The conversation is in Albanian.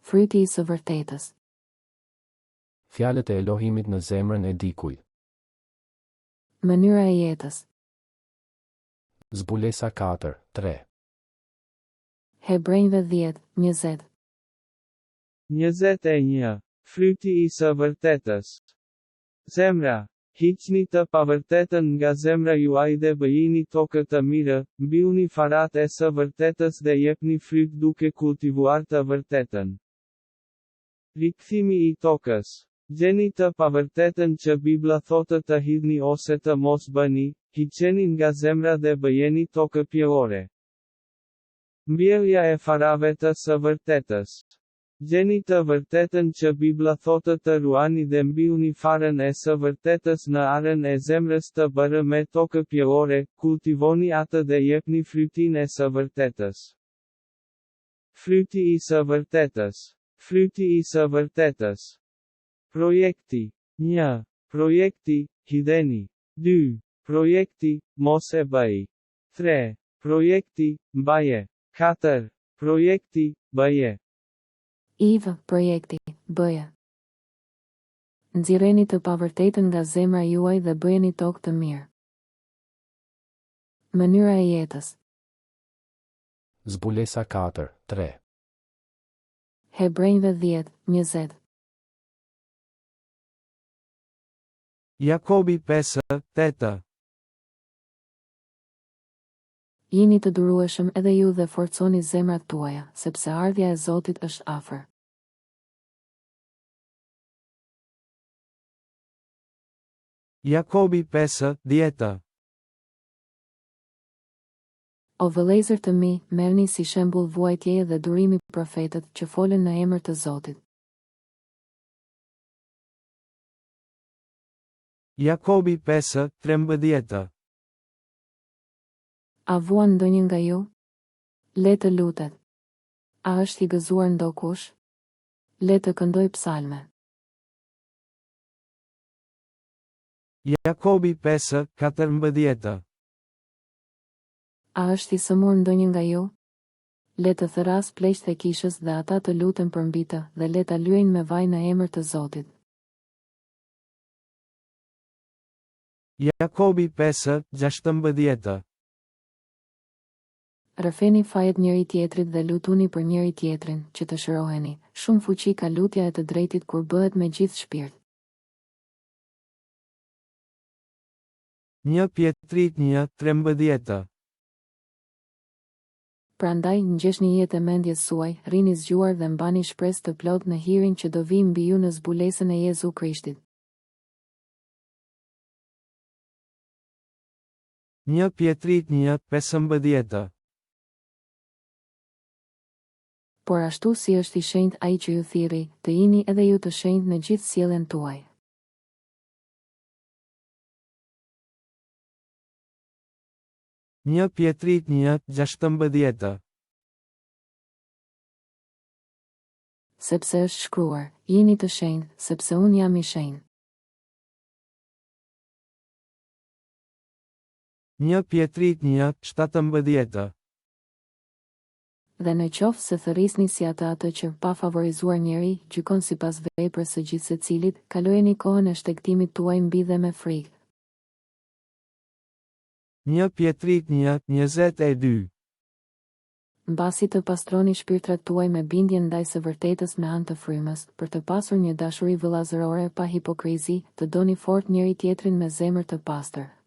Fryti i së vërtetës. Fjalët e Elohimit në zemrën e dikujt. Mënyra e jetës. Zbulesa 4:3. Hebrejve 10:20. 21. Fryti i së vërtetës. Zemra, hiqni të pavërtetën nga zemra juaj dhe bëjini tokë të mirë, mbyllni farat e së vërtetës dhe jepni fryt duke kultivuar të vërtetën. Rikthimi i tokës. Gjeni të pavërtetën që Bibla thotë të hidhni ose të mos bëni, hiqeni nga zemra dhe bëjeni tokë pjellore. Mbjellja e farave të së vërtetës. Gjeni të vërtetën që Bibla thotë të ruani dhe mbyllni farën e së vërtetës në arën e zemrës të bërë me tokë pjellore, kultivoni atë dhe jepni frytin e së vërtetës. Fryti i së vërtetës. Fryti i së vërtetës. Projekti. 1. Projekti, hidheni. 2. Projekti, mos e bëj. 3. Projekti, mbaje. 4. Projekti, bëje. IV, projekti, bëje. Nxirreni të pavërtetën nga zemra juaj dhe bëjeni tokë të mirë. Mënyra e jetës. Zbulesa 4:3. Hebrejve 10:20. Jakobi 5:8. Jini të durueshëm edhe ju dhe forconi zemrat tuaja, sepse ardhja e Zotit është afër. Jakobi 5:10. O vëllezër të mi, merrni si shembull vuajtjeje dhe durimi profetët që folën në emër të Zotit. Jakobi 5:13. A vuan ndonjë nga ju? Le të lutet. A është i gëzuar ndokush? Le të këndoj psalme. Jakobi 5:14. A është i sëmur ndonjë nga ju? Le të thëras pleqt e kishës dhe ata të luten për mbi të, dhe le ta lyejnë me vaj në emër të Zotit. Jakobi 5:16. Rrëfeni fajet njëri tjetrit dhe lutuni për njëri tjetrin, që të shëroheni. Shumë fuqi ka lutja e të drejtit kur bëhet me gjithë shpirt. 1 Pjetrit 1:13. Prandaj ngjeshni jetë e mendjes suaj, rini zgjuar dhe mbani shpresë të plot në hirin që do vi mbi ju në zbulesën e Jezu Krishtit. 1 Pjetrit 1:15. Por ashtu si është i shenjtë ai që ju thirrri, të jini edhe ju të shenjtë në gjithë sjelljen tuaj. 1 Pjetrit 1:16. Sepse është shkruar, jini të shenjtë, sepse unë jam i shenjtë. 1 Pjetrit 1:17. Dhe në qoftë se thërrisni si ata atë që, pa favorizuar njeri, gjykon sipas veprës së gjithë secilit, kalojeni kohën e shtektimit tuaj mbi dhe me frikë. 1 Pjetrit 1:22. Mbasi të pastroni shpirtrat tuaj me bindje ndaj së vërtetës me anë të frymës, për të pasur një dashuri vëllazërore pa hipokrizi, të doni fort njëri tjetrin me zemër të pastër.